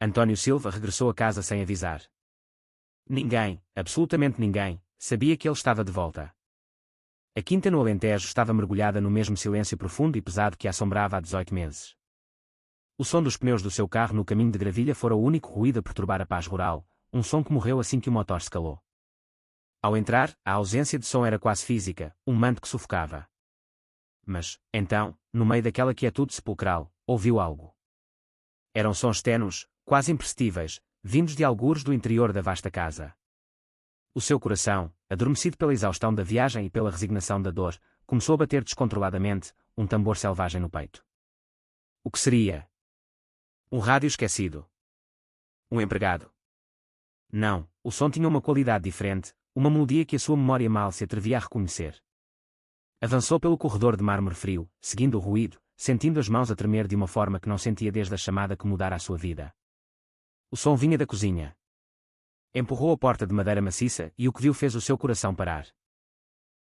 António Silva regressou a casa sem avisar. Ninguém, absolutamente ninguém, sabia que ele estava de volta. A quinta no Alentejo estava mergulhada no mesmo silêncio profundo e pesado que a assombrava há 18 meses. O som dos pneus do seu carro no caminho de Gravilha fora o único ruído a perturbar a paz rural, um som que morreu assim que o motor se calou. Ao entrar, a ausência de som era quase física, um manto que sufocava. Mas, então, no meio daquela quietude sepulcral, ouviu algo. Eram sons ténues, quase imperceptíveis, vindos de algures do interior da vasta casa. O seu coração, adormecido pela exaustão da viagem e pela resignação da dor, começou a bater descontroladamente, um tambor selvagem no peito. O que seria? Um rádio esquecido. Um empregado. Não, o som tinha uma qualidade diferente, uma melodia que a sua memória mal se atrevia a reconhecer. Avançou pelo corredor de mármore frio, seguindo o ruído, sentindo as mãos a tremer de uma forma que não sentia desde a chamada que mudara a sua vida. O som vinha da cozinha. Empurrou a porta de madeira maciça e o que viu fez o seu coração parar.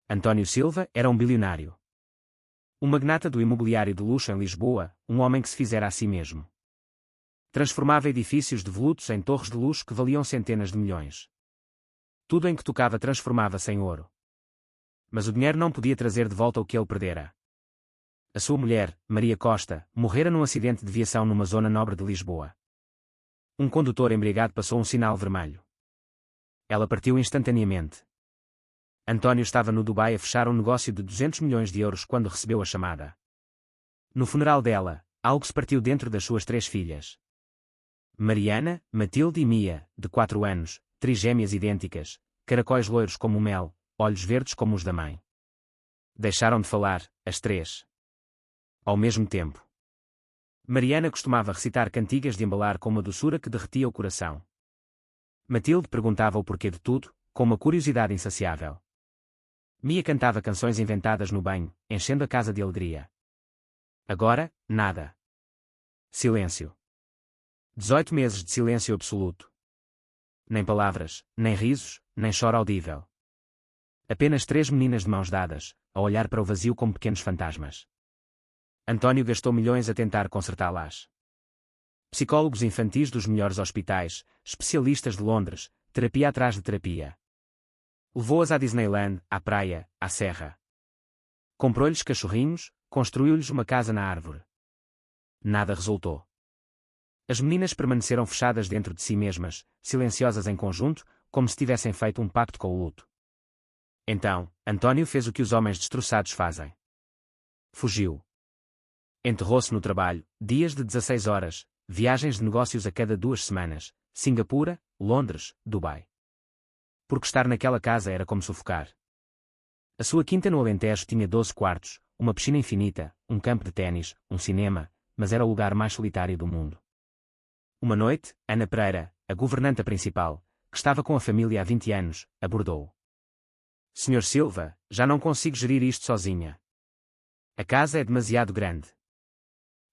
António Silva era um bilionário. Um magnata do imobiliário de luxo em Lisboa, um homem que se fizera a si mesmo. Transformava edifícios devolutos em torres de luxo que valiam centenas de milhões. Tudo em que tocava transformava-se em ouro. Mas o dinheiro não podia trazer de volta o que ele perdera. A sua mulher, Maria Costa, morrera num acidente de viação numa zona nobre de Lisboa. Um condutor embriagado passou um sinal vermelho. Ela partiu instantaneamente. António estava no Dubai a fechar um negócio de 200 milhões de euros quando recebeu a chamada. No funeral dela, algo se partiu dentro das suas 3 filhas. Mariana, Matilde e Mia, de 4 anos, trigêmeas idênticas, caracóis loiros como o mel, olhos verdes como os da mãe. Deixaram de falar, as 3. Ao mesmo tempo. Mariana costumava recitar cantigas de embalar com uma doçura que derretia o coração. Matilde perguntava o porquê de tudo, com uma curiosidade insaciável. Mia cantava canções inventadas no banho, enchendo a casa de alegria. Agora, nada. Silêncio. 18 meses de silêncio absoluto. Nem palavras, nem risos, nem choro audível. Apenas 3 meninas de mãos dadas, a olhar para o vazio como pequenos fantasmas. António gastou milhões a tentar consertá-las. Psicólogos infantis dos melhores hospitais, especialistas de Londres, terapia atrás de terapia. Levou-as à Disneyland, à praia, à serra. Comprou-lhes cachorrinhos, construiu-lhes uma casa na árvore. Nada resultou. As meninas permaneceram fechadas dentro de si mesmas, silenciosas em conjunto, como se tivessem feito um pacto com o luto. Então, António fez o que os homens destroçados fazem. Fugiu. Enterrou-se no trabalho, dias de 16 horas, viagens de negócios a cada 2 semanas, Singapura, Londres, Dubai. Porque estar naquela casa era como sufocar. A sua quinta no Alentejo tinha 12 quartos, uma piscina infinita, um campo de ténis, um cinema, mas era o lugar mais solitário do mundo. Uma noite, Ana Pereira, a governanta principal, que estava com a família há 20 anos, abordou-o. Sr. Silva, já não consigo gerir isto sozinha. A casa é demasiado grande.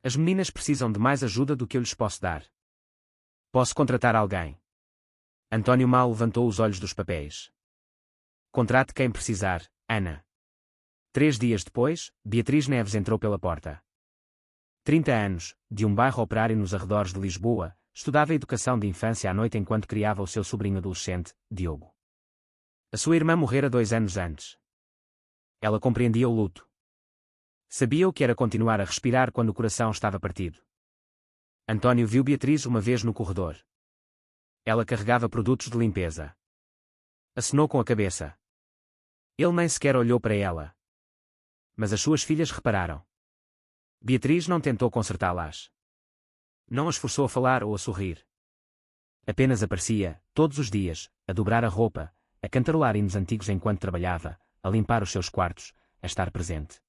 As meninas precisam de mais ajuda do que eu lhes posso dar. Posso contratar alguém. António mal levantou os olhos dos papéis. Contrate quem precisar, Ana. 3 dias depois, Beatriz Neves entrou pela porta. 30 anos, de um bairro operário nos arredores de Lisboa, estudava educação de infância à noite enquanto criava o seu sobrinho adolescente, Diogo. A sua irmã morrera 2 anos antes. Ela compreendia o luto. Sabia o que era continuar a respirar quando o coração estava partido. António viu Beatriz uma vez no corredor. Ela carregava produtos de limpeza. Acenou com a cabeça. Ele nem sequer olhou para ela. Mas as suas filhas repararam. Beatriz não tentou consertá-las. Não as forçou a falar ou a sorrir. Apenas aparecia, todos os dias, a dobrar a roupa, a cantarolar hinos antigos enquanto trabalhava, a limpar os seus quartos, a estar presente.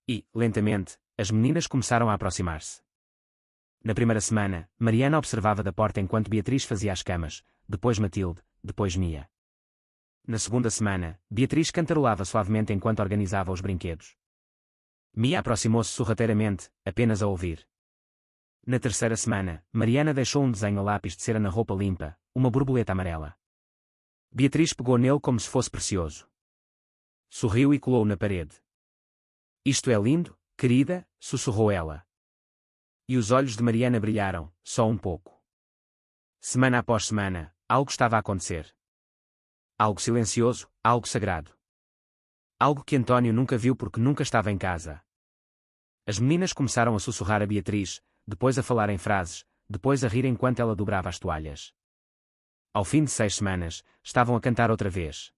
E, lentamente, as meninas começaram a aproximar-se. Na primeira semana, Mariana observava da porta enquanto Beatriz fazia as camas, depois Matilde, depois Mia. Na segunda semana, Beatriz cantarolava suavemente enquanto organizava os brinquedos. Mia aproximou-se sorrateiramente, apenas a ouvir. Na terceira semana, Mariana deixou um desenho a lápis de cera na roupa limpa, uma borboleta amarela. Beatriz pegou nele como se fosse precioso. Sorriu e colou-o na parede. Isto é lindo, querida, sussurrou ela. E os olhos de Mariana brilharam, só um pouco. Semana após semana, algo estava a acontecer. Algo silencioso, algo sagrado. Algo que António nunca viu porque nunca estava em casa. As meninas começaram a sussurrar a Beatriz, depois a falar em frases, depois a rir enquanto ela dobrava as toalhas. Ao fim de 6 semanas, estavam a cantar outra vez.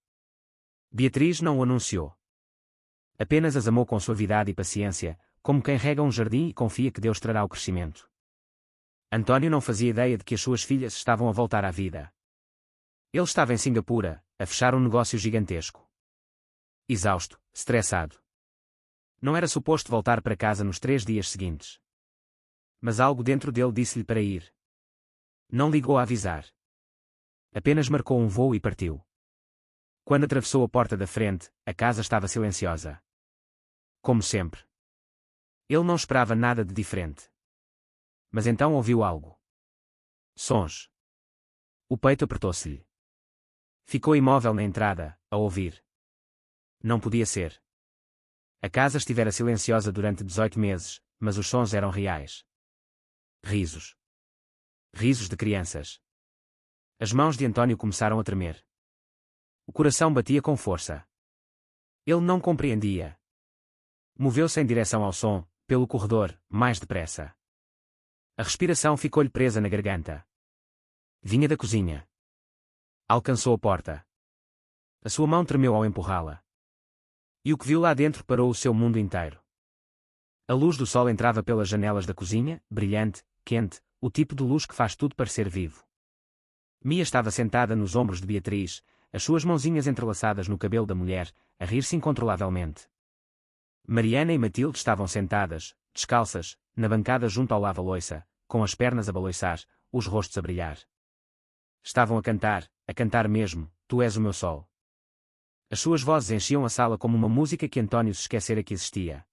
Beatriz não o anunciou. Apenas as amou com suavidade e paciência, como quem rega um jardim e confia que Deus trará o crescimento. António não fazia ideia de que as suas filhas estavam a voltar à vida. Ele estava em Singapura, a fechar um negócio gigantesco. Exausto, estressado. Não era suposto voltar para casa nos 3 dias seguintes. Mas algo dentro dele disse-lhe para ir. Não ligou a avisar. Apenas marcou um voo e partiu. Quando atravessou a porta da frente, a casa estava silenciosa. Como sempre. Ele não esperava nada de diferente. Mas então ouviu algo. Sons. O peito apertou-se-lhe. Ficou imóvel na entrada, a ouvir. Não podia ser. A casa estivera silenciosa durante 18 meses, mas os sons eram reais. Risos. Risos de crianças. As mãos de António começaram a tremer. O coração batia com força. Ele não compreendia. Moveu-se em direção ao som, pelo corredor, mais depressa. A respiração ficou-lhe presa na garganta. Vinha da cozinha. Alcançou a porta. A sua mão tremeu ao empurrá-la. E o que viu lá dentro parou o seu mundo inteiro. A luz do sol entrava pelas janelas da cozinha, brilhante, quente, o tipo de luz que faz tudo parecer vivo. Mia estava sentada nos ombros de Beatriz, as suas mãozinhas entrelaçadas no cabelo da mulher, a rir-se incontrolavelmente. Mariana e Matilde estavam sentadas, descalças, na bancada junto ao lava-loiça, com as pernas a balouçar, os rostos a brilhar. Estavam a cantar mesmo, Tu és o meu sol. As suas vozes enchiam a sala como uma música que António se esquecera que existia.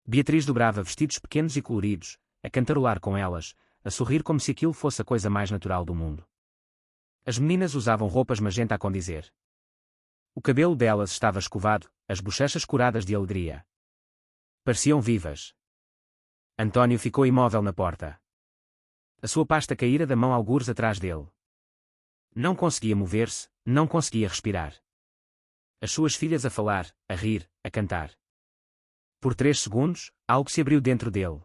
Beatriz dobrava vestidos pequenos e coloridos, a cantarolar com elas, a sorrir como se aquilo fosse a coisa mais natural do mundo. As meninas usavam roupas magenta a condizer. O cabelo delas estava escovado, as bochechas curadas de alegria. Pareciam vivas. António ficou imóvel na porta. A sua pasta caíra da mão algures atrás dele. Não conseguia mover-se, não conseguia respirar. As suas filhas a falar, a rir, a cantar. Por 3 segundos, algo se abriu dentro dele.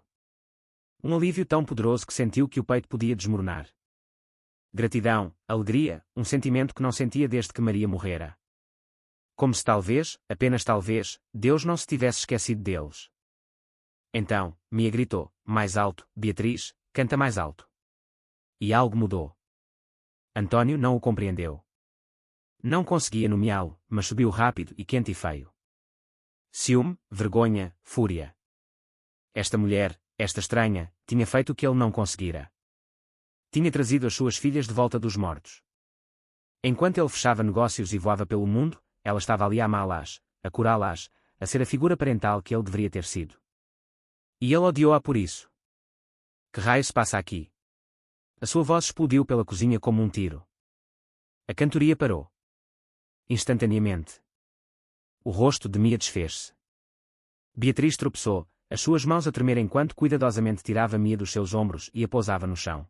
Um alívio tão poderoso que sentiu que o peito podia desmoronar. Gratidão, alegria, um sentimento que não sentia desde que Maria morrera. Como se talvez, apenas talvez, Deus não se tivesse esquecido deles. Então, Mia gritou, mais alto, Beatriz, canta mais alto. E algo mudou. António não o compreendeu. Não conseguia nomeá-lo, mas subiu rápido e quente e feio. Ciúme, vergonha, fúria. Esta mulher, esta estranha, tinha feito o que ele não conseguira. Tinha trazido as suas filhas de volta dos mortos. Enquanto ele fechava negócios e voava pelo mundo, ela estava ali a amá-las, a curá-las, a ser a figura parental que ele deveria ter sido. E ele odiou-a por isso. Que raio se passa aqui? A sua voz explodiu pela cozinha como um tiro. A cantoria parou. Instantaneamente. O rosto de Mia desfez-se. Beatriz tropeçou, as suas mãos a tremer enquanto cuidadosamente tirava Mia dos seus ombros e a pousava no chão.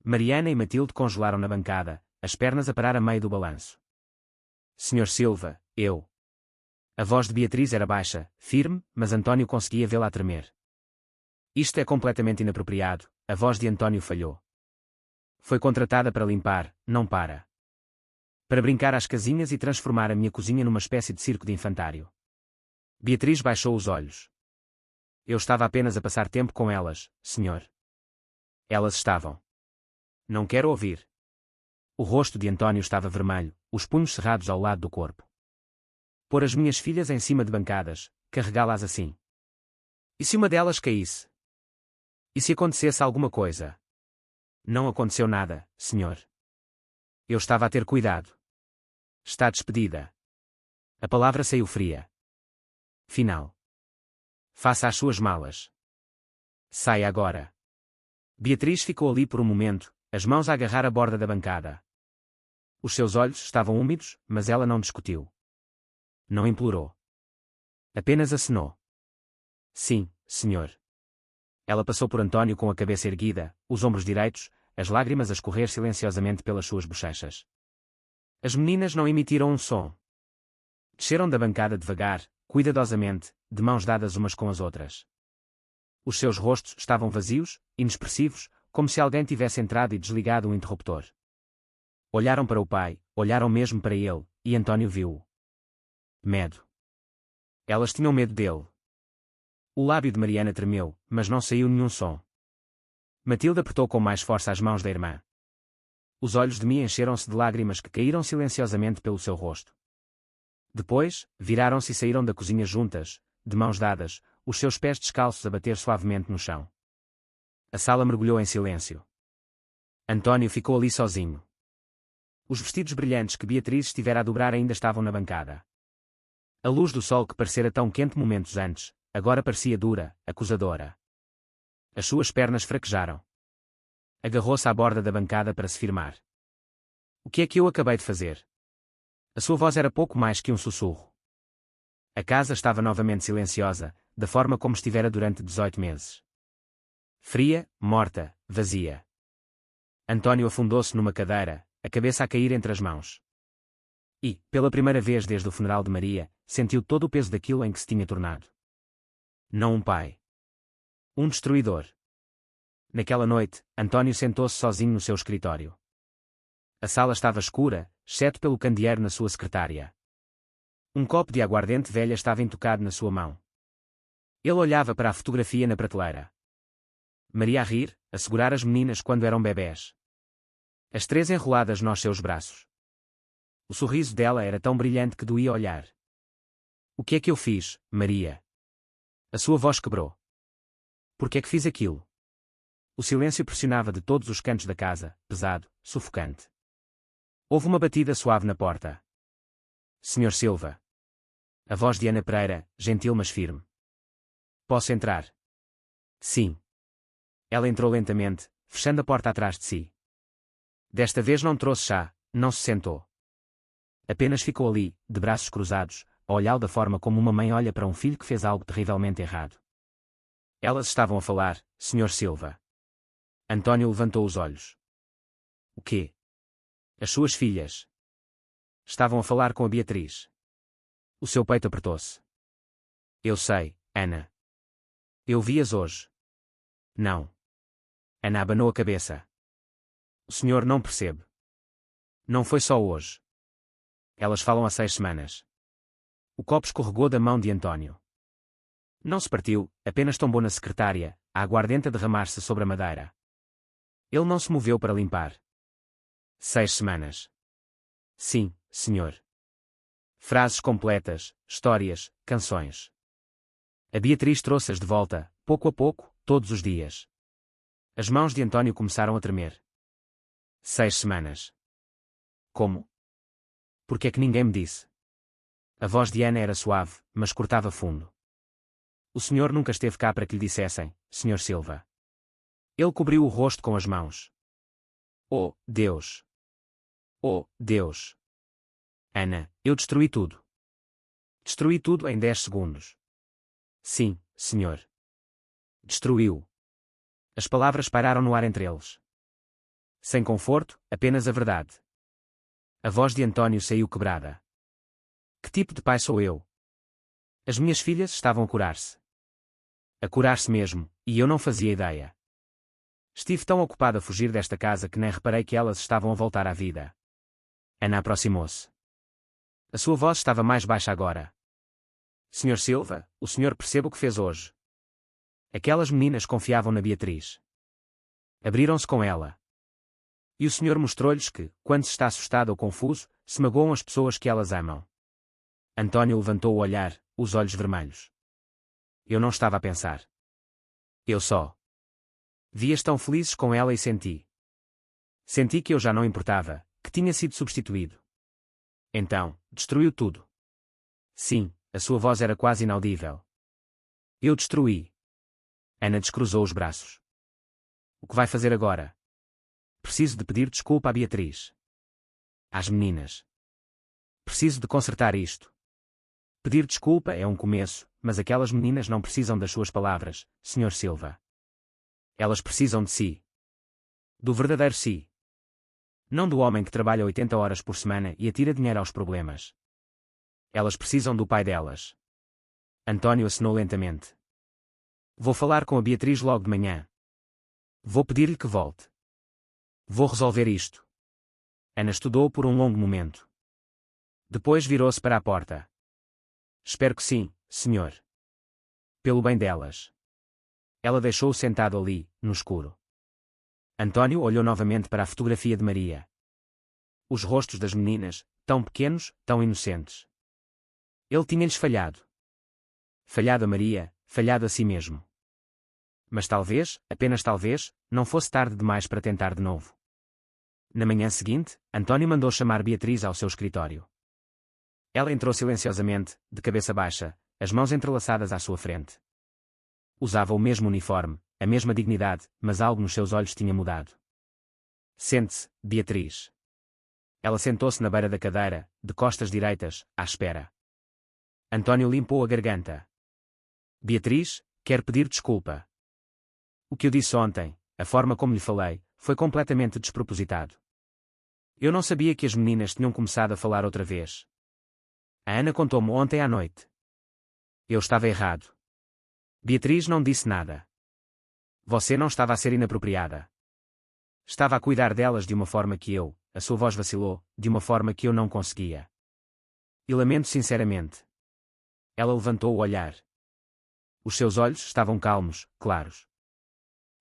Mariana e Matilde congelaram na bancada, as pernas a parar a meio do balanço. Senhor Silva, eu. A voz de Beatriz era baixa, firme, mas António conseguia vê-la a tremer. Isto é completamente inapropriado, a voz de António falhou. Foi contratada para limpar, não para brincar às casinhas e transformar a minha cozinha numa espécie de circo de infantário. Beatriz baixou os olhos. Eu estava apenas a passar tempo com elas, senhor. Elas estavam. Não quero ouvir. O rosto de António estava vermelho, os punhos cerrados ao lado do corpo. Pôr as minhas filhas em cima de bancadas, carregá-las assim. E se uma delas caísse? E se acontecesse alguma coisa? Não aconteceu nada, senhor. Eu estava a ter cuidado. Está despedida. A palavra saiu fria. Final. Faça as suas malas. Saia agora. Beatriz ficou ali por um momento, as mãos a agarrar a borda da bancada. Os seus olhos estavam úmidos, mas ela não discutiu. Não implorou. Apenas acenou. Sim, senhor. Ela passou por António com a cabeça erguida, os ombros direitos, as lágrimas a escorrer silenciosamente pelas suas bochechas. As meninas não emitiram um som. Desceram da bancada devagar, cuidadosamente, de mãos dadas umas com as outras. Os seus rostos estavam vazios, inexpressivos, como se alguém tivesse entrado e desligado o interruptor. Olharam para o pai, olharam mesmo para ele, e António viu-o. Medo. Elas tinham medo dele. O lábio de Mariana tremeu, mas não saiu nenhum som. Matilde apertou com mais força as mãos da irmã. Os olhos de Mia encheram-se de lágrimas que caíram silenciosamente pelo seu rosto. Depois, viraram-se e saíram da cozinha juntas, de mãos dadas, os seus pés descalços a bater suavemente no chão. A sala mergulhou em silêncio. António ficou ali sozinho. Os vestidos brilhantes que Beatriz estivera a dobrar ainda estavam na bancada. A luz do sol que parecera tão quente momentos antes, agora parecia dura, acusadora. As suas pernas fraquejaram. Agarrou-se à borda da bancada para se firmar. O que é que eu acabei de fazer? A sua voz era pouco mais que um sussurro. A casa estava novamente silenciosa, da forma como estivera durante 18 meses. Fria, morta, vazia. António afundou-se numa cadeira, a cabeça a cair entre as mãos. E, pela primeira vez desde o funeral de Maria, sentiu todo o peso daquilo em que se tinha tornado. Não um pai. Um destruidor. Naquela noite, António sentou-se sozinho no seu escritório. A sala estava escura, exceto pelo candeeiro na sua secretária. Um copo de aguardente velha estava intocado na sua mão. Ele olhava para a fotografia na prateleira. Maria a rir, a segurar as meninas quando eram bebés. As três enroladas nos seus braços. O sorriso dela era tão brilhante que doía olhar. O que é que eu fiz, Maria? A sua voz quebrou. Por que é que fiz aquilo? O silêncio pressionava de todos os cantos da casa, pesado, sufocante. Houve uma batida suave na porta. Senhor Silva. A voz de Ana Pereira, gentil mas firme. Posso entrar? Sim. Ela entrou lentamente, fechando a porta atrás de si. Desta vez não trouxe chá, não se sentou. Apenas ficou ali, de braços cruzados, a olhá-lo da forma como uma mãe olha para um filho que fez algo terrivelmente errado. Elas estavam a falar, Senhor Silva. António levantou os olhos. O quê? As suas filhas. Estavam a falar com a Beatriz. O seu peito apertou-se. Eu sei, Ana. Eu vi-as hoje. Não. Ana abanou a cabeça. O senhor não percebe. Não foi só hoje. Elas falam há 6 semanas. O copo escorregou da mão de António. Não se partiu, apenas tombou na secretária, a aguardente a derramar-se sobre a madeira. Ele não se moveu para limpar. 6 semanas. Sim, senhor. Frases completas, histórias, canções. A Beatriz trouxe-as de volta, pouco a pouco, todos os dias. As mãos de António começaram a tremer. 6 semanas. Como? Por que é que ninguém me disse? A voz de Ana era suave, mas cortava fundo. O senhor nunca esteve cá para que lhe dissessem, Senhor Silva. Ele cobriu o rosto com as mãos. Oh, Deus! Oh, Deus! Ana, eu destruí tudo. Destruí tudo em 10 segundos. Sim, senhor. Destruiu. As palavras pairaram no ar entre eles. Sem conforto, apenas a verdade. A voz de António saiu quebrada. Que tipo de pai sou eu? As minhas filhas estavam a curar-se. A curar-se mesmo, e eu não fazia ideia. Estive tão ocupado a fugir desta casa que nem reparei que elas estavam a voltar à vida. Ana aproximou-se. A sua voz estava mais baixa agora. Senhor Silva, o senhor percebe o que fez hoje. Aquelas meninas confiavam na Beatriz. Abriram-se com ela. E o senhor mostrou-lhes que, quando se está assustado ou confuso, se magoam as pessoas que elas amam. António levantou o olhar, os olhos vermelhos. Eu não estava a pensar. Eu só. Vi-as tão felizes com ela e senti. Senti que eu já não importava, que tinha sido substituído. Então, destruiu tudo. Sim, a sua voz era quase inaudível. Eu destruí. Ana descruzou os braços. O que vai fazer agora? Preciso de pedir desculpa à Beatriz. Às meninas. Preciso de consertar isto. Pedir desculpa é um começo, mas aquelas meninas não precisam das suas palavras, Sr. Silva. Elas precisam de si. Do verdadeiro si. Não do homem que trabalha 80 horas por semana e atira dinheiro aos problemas. Elas precisam do pai delas. António acenou lentamente. Vou falar com a Beatriz logo de manhã. Vou pedir-lhe que volte. Vou resolver isto. Ana estudou por um longo momento. Depois virou-se para a porta. Espero que sim, senhor. Pelo bem delas. Ela deixou-o sentado ali, no escuro. António olhou novamente para a fotografia de Maria. Os rostos das meninas, tão pequenos, tão inocentes. Ele tinha-lhes falhado. Falhado a Maria, falhado a si mesmo. Mas talvez, apenas talvez, não fosse tarde demais para tentar de novo. Na manhã seguinte, António mandou chamar Beatriz ao seu escritório. Ela entrou silenciosamente, de cabeça baixa, as mãos entrelaçadas à sua frente. Usava o mesmo uniforme, a mesma dignidade, mas algo nos seus olhos tinha mudado. Sente-se, Beatriz. Ela sentou-se na beira da cadeira, de costas direitas, à espera. António limpou a garganta. Beatriz, quero pedir desculpa. O que eu disse ontem, a forma como lhe falei, foi completamente despropositado. Eu não sabia que as meninas tinham começado a falar outra vez. A Ana contou-me ontem à noite. Eu estava errado. Beatriz não disse nada. Você não estava a ser inapropriada. Estava a cuidar delas de uma forma que eu, a sua voz vacilou, de uma forma que eu não conseguia. E lamento sinceramente. Ela levantou o olhar. Os seus olhos estavam calmos, claros.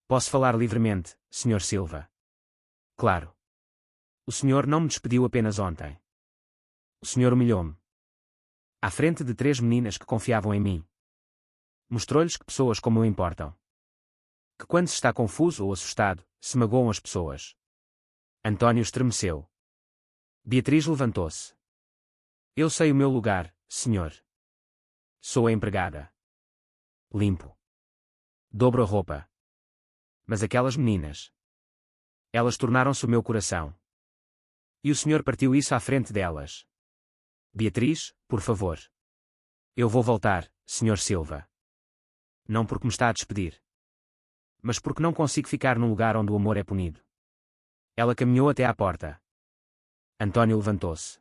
Posso falar livremente, Sr. Silva? Claro. O senhor não me despediu apenas ontem. O senhor humilhou-me. À frente de 3 meninas que confiavam em mim. Mostrou-lhes que pessoas como eu importam. Que quando se está confuso ou assustado, se magoam as pessoas. António estremeceu. Beatriz levantou-se. Eu sei o meu lugar, senhor. Sou a empregada. Limpo. Dobro a roupa. Mas aquelas meninas. Elas tornaram-se o meu coração. E o senhor partiu isso à frente delas. Beatriz, por favor. Eu vou voltar, Sr. Silva. Não porque me está a despedir. Mas porque não consigo ficar num lugar onde o amor é punido. Ela caminhou até à porta. António levantou-se.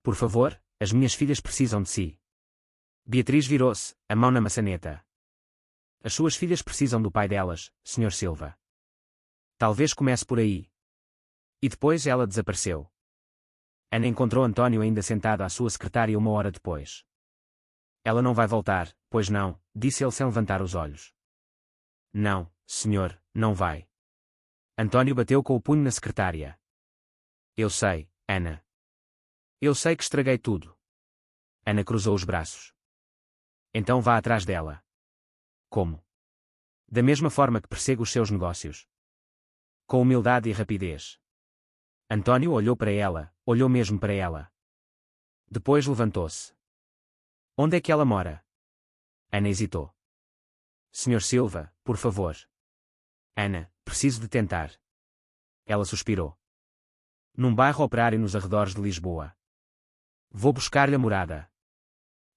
Por favor, as minhas filhas precisam de si. Beatriz virou-se, a mão na maçaneta. As suas filhas precisam do pai delas, Sr. Silva. Talvez comece por aí. E depois ela desapareceu. Ana encontrou António ainda sentado à sua secretária 1 hora depois. Ela não vai voltar, pois não, disse ele sem levantar os olhos. Não, senhor, não vai. António bateu com o punho na secretária. Eu sei, Ana. Eu sei que estraguei tudo. Ana cruzou os braços. Então vá atrás dela. Como? Da mesma forma que persegue os seus negócios. Com humildade e rapidez. António olhou para ela, olhou mesmo para ela. Depois levantou-se. Onde é que ela mora? Ana hesitou. Sr. Silva, por favor. Ana, preciso de tentar. Ela suspirou. Num bairro operário nos arredores de Lisboa. Vou buscar-lhe a morada.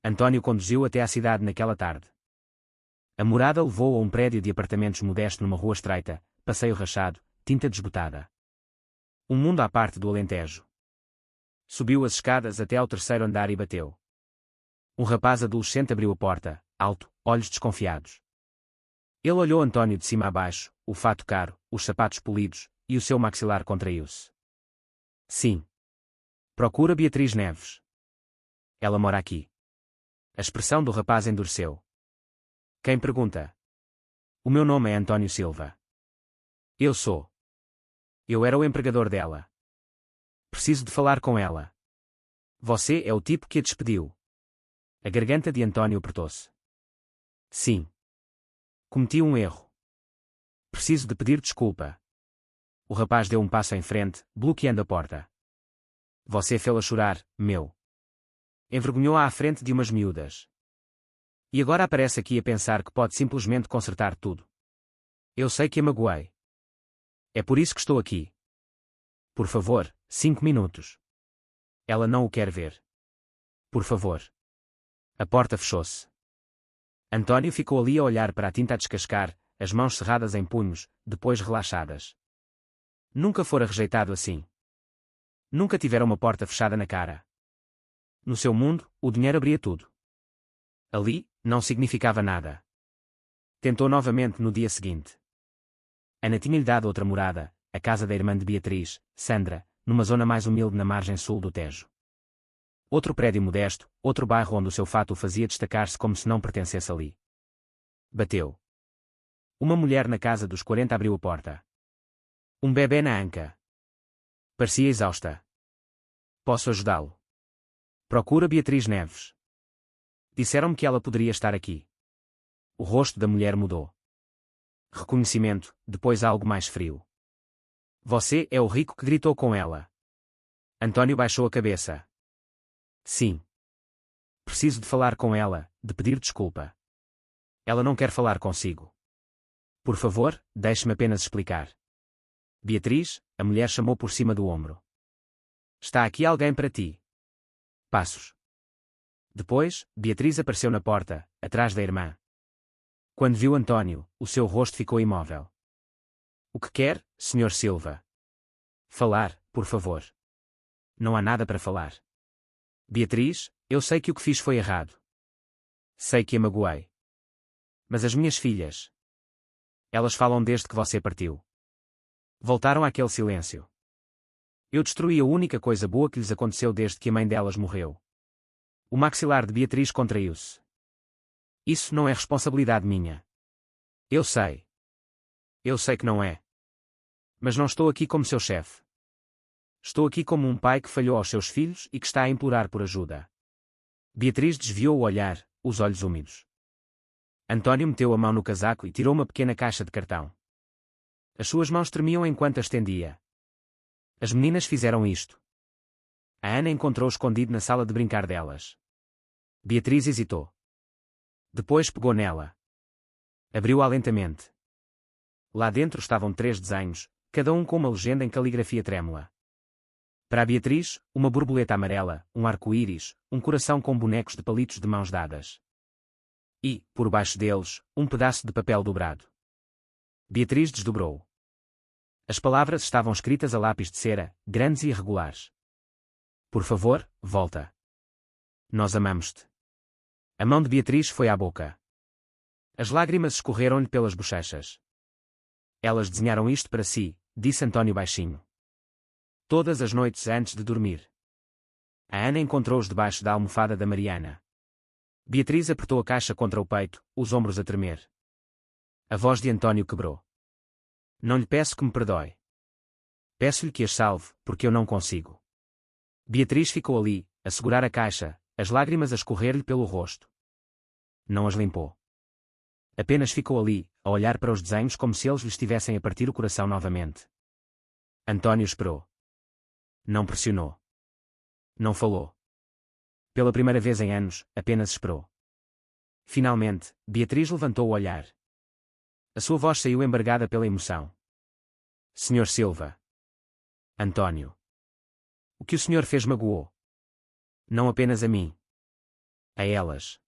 António conduziu até à cidade naquela tarde. A morada levou a um prédio de apartamentos modesto numa rua estreita, passeio rachado, tinta desbotada. Um mundo à parte do Alentejo. Subiu as escadas até ao 3º andar e bateu. Um rapaz adolescente abriu a porta, alto, olhos desconfiados. Ele olhou António de cima a baixo, o fato caro, os sapatos polidos, e o seu maxilar contraiu-se. Sim. Procura Beatriz Neves. Ela mora aqui. A expressão do rapaz endureceu. Quem pergunta? O meu nome é António Silva. Eu sou. Eu era o empregador dela. Preciso de falar com ela. Você é o tipo que a despediu. A garganta de António apertou-se. Sim. Cometi um erro. Preciso de pedir desculpa. O rapaz deu um passo em frente, bloqueando a porta. Você fê-la chorar, meu. Envergonhou-a à frente de umas miúdas. E agora aparece aqui a pensar que pode simplesmente consertar tudo. Eu sei que a magoei. É por isso que estou aqui. Por favor, 5 minutos. Ela não o quer ver. Por favor. A porta fechou-se. António ficou ali a olhar para a tinta a descascar, as mãos cerradas em punhos, depois relaxadas. Nunca fora rejeitado assim. Nunca tivera uma porta fechada na cara. No seu mundo, o dinheiro abria tudo. Ali, não significava nada. Tentou novamente no dia seguinte. Ana tinha-lhe dado outra morada, a casa da irmã de Beatriz, Sandra, numa zona mais humilde na margem sul do Tejo. Outro prédio modesto, outro bairro onde o seu fato o fazia destacar-se como se não pertencesse ali. Bateu. Uma mulher na casa dos 40 abriu a porta. Um bebê na anca. Parecia exausta. Posso ajudá-lo? Procura Beatriz Neves. Disseram-me que ela poderia estar aqui. O rosto da mulher mudou. Reconhecimento, depois algo mais frio. Você é o rico que gritou com ela. António baixou a cabeça. Sim. Preciso de falar com ela, de pedir desculpa. Ela não quer falar consigo. Por favor, deixe-me apenas explicar. Beatriz, a mulher chamou por cima do ombro. Está aqui alguém para ti. Passos. Depois, Beatriz apareceu na porta, atrás da irmã. Quando viu António, o seu rosto ficou imóvel. O que quer, Sr. Silva? Falar, por favor. Não há nada para falar. Beatriz, eu sei que o que fiz foi errado. Sei que a magoei. Mas as minhas filhas. Elas falam desde que você partiu. Voltaram àquele silêncio. Eu destruí a única coisa boa que lhes aconteceu desde que a mãe delas morreu. O maxilar de Beatriz contraiu-se. Isso não é responsabilidade minha. Eu sei. Eu sei que não é. Mas não estou aqui como seu chefe. Estou aqui como um pai que falhou aos seus filhos e que está a implorar por ajuda. Beatriz desviou o olhar, os olhos úmidos. António meteu a mão no casaco e tirou uma pequena caixa de cartão. As suas mãos tremiam enquanto a estendia. As meninas fizeram isto. A Ana encontrou escondido na sala de brincar delas. Beatriz hesitou. Depois pegou nela. Abriu-a lentamente. Lá dentro estavam 3 desenhos, cada um com uma legenda em caligrafia trêmula. Para a Beatriz, uma borboleta amarela, um arco-íris, um coração com bonecos de palitos de mãos dadas. E, por baixo deles, um pedaço de papel dobrado. Beatriz desdobrou. As palavras estavam escritas a lápis de cera, grandes e irregulares. Por favor, volta. Nós amamos-te. A mão de Beatriz foi à boca. As lágrimas escorreram-lhe pelas bochechas. Elas desenharam isto para si, disse António baixinho. Todas as noites antes de dormir. A Ana encontrou-os debaixo da almofada da Mariana. Beatriz apertou a caixa contra o peito, os ombros a tremer. A voz de António quebrou. Não lhe peço que me perdoe. Peço-lhe que as salve, porque eu não consigo. Beatriz ficou ali, a segurar a caixa, as lágrimas a escorrer-lhe pelo rosto. Não as limpou. Apenas ficou ali, a olhar para os desenhos como se eles lhe estivessem a partir o coração novamente. António esperou. Não pressionou. Não falou. Pela primeira vez em anos, apenas esperou. Finalmente, Beatriz levantou o olhar. A sua voz saiu embargada pela emoção. Sr. Silva. António. O que o senhor fez magoou. Não apenas a mim. A elas.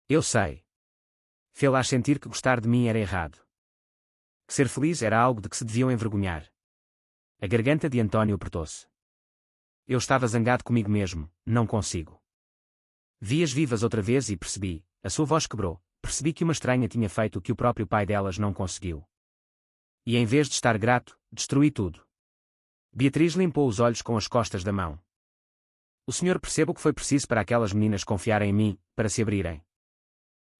Eu sei. Fê-las sentir que gostar de mim era errado. Que ser feliz era algo de que se deviam envergonhar. A garganta de António apertou-se. Eu estava zangado comigo mesmo, não consigo. Vi-as vivas outra vez e percebi, a sua voz quebrou, percebi que uma estranha tinha feito o que o próprio pai delas não conseguiu. E em vez de estar grato, destruí tudo. Beatriz limpou os olhos com as costas da mão. O senhor percebe o que foi preciso para aquelas meninas confiarem em mim, para se abrirem.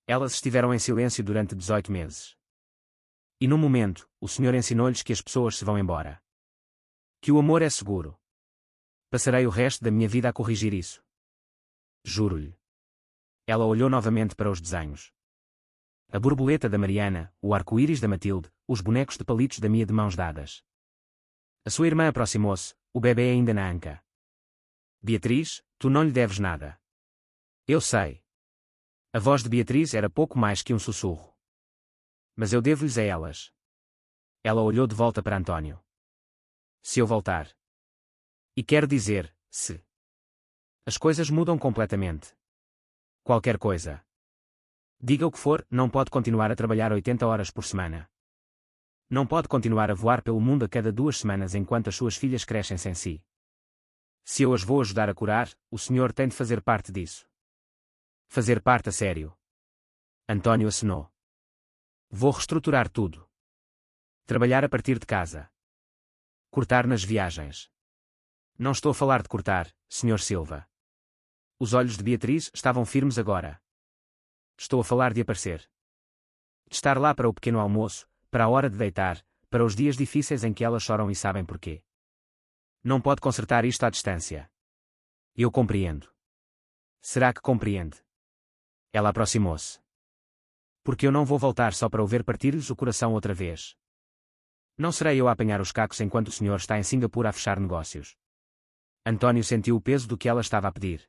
Elas estiveram em silêncio durante 18 meses. E num momento, o senhor ensinou-lhes que as pessoas se vão embora. Que o amor é seguro. Passarei o resto da minha vida a corrigir isso. Juro-lhe. Ela olhou novamente para os desenhos. A borboleta da Mariana, o arco-íris da Matilde, os bonecos de palitos da Mia de mãos dadas. A sua irmã aproximou-se, o bebê ainda na anca. Beatriz, tu não lhe deves nada. Eu sei. A voz de Beatriz era pouco mais que um sussurro. Mas eu devo-lhes a elas. Ela olhou de volta para António. Se eu voltar. E quero dizer, se. As coisas mudam completamente. Qualquer coisa. Diga o que for, não pode continuar a trabalhar 80 horas por semana. Não pode continuar a voar pelo mundo a cada 2 semanas enquanto as suas filhas crescem sem si. Se eu as vou ajudar a curar, o senhor tem de fazer parte disso. Fazer parte a sério. António acenou. Vou reestruturar tudo. Trabalhar a partir de casa. Cortar nas viagens. Não estou a falar de cortar, Sr. Silva. Os olhos de Beatriz estavam firmes agora. Estou a falar de aparecer. De estar lá para o pequeno almoço, para a hora de deitar, para os dias difíceis em que elas choram e sabem porquê. Não pode consertar isto à distância. Eu compreendo. Será que compreende? Ela aproximou-se. Porque eu não vou voltar só para o ver partir-lhes o coração outra vez. Não serei eu a apanhar os cacos enquanto o senhor está em Singapura a fechar negócios. António sentiu o peso do que ela estava a pedir.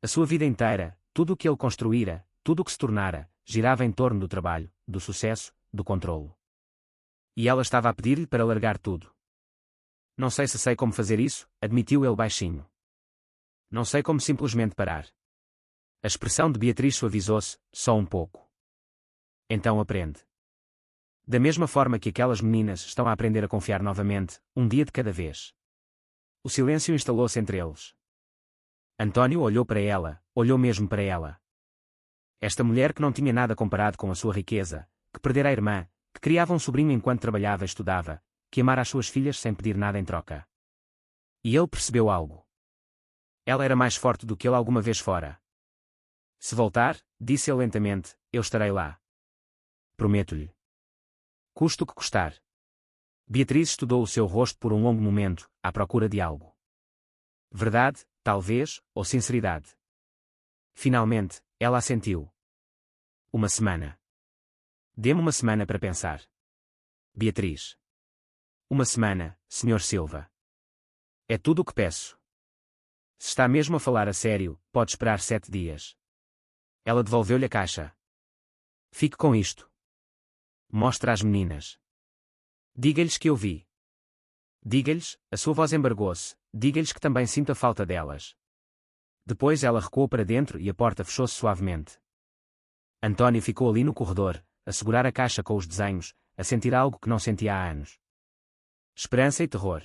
A sua vida inteira, tudo o que ele construíra, tudo o que se tornara, girava em torno do trabalho, do sucesso, do controlo. E ela estava a pedir-lhe para largar tudo. Não sei se sei como fazer isso, admitiu ele baixinho. Não sei como simplesmente parar. A expressão de Beatriz suavizou-se, só um pouco. Então aprende. Da mesma forma que aquelas meninas estão a aprender a confiar novamente, um dia de cada vez. O silêncio instalou-se entre eles. António olhou para ela, olhou mesmo para ela. Esta mulher que não tinha nada comparado com a sua riqueza, que perdera a irmã, que criava um sobrinho enquanto trabalhava e estudava, que amara as suas filhas sem pedir nada em troca. E ele percebeu algo. Ela era mais forte do que ele alguma vez fora. Se voltar, disse ele lentamente, eu estarei lá. Prometo-lhe. Custe o que custar. Beatriz estudou o seu rosto por um longo momento, à procura de algo. Verdade, talvez, ou sinceridade. Finalmente, ela assentiu. Uma semana. Dê-me uma semana para pensar. Beatriz. Uma semana, Sr. Silva. É tudo o que peço. Se está mesmo a falar a sério, pode esperar 7 dias. Ela devolveu-lhe a caixa. Fique com isto. Mostra às meninas. Diga-lhes que eu vi. Diga-lhes, a sua voz embargou-se, diga-lhes que também sinto a falta delas. Depois ela recuou para dentro e a porta fechou-se suavemente. António ficou ali no corredor, a segurar a caixa com os desenhos, a sentir algo que não sentia há anos. Esperança e terror.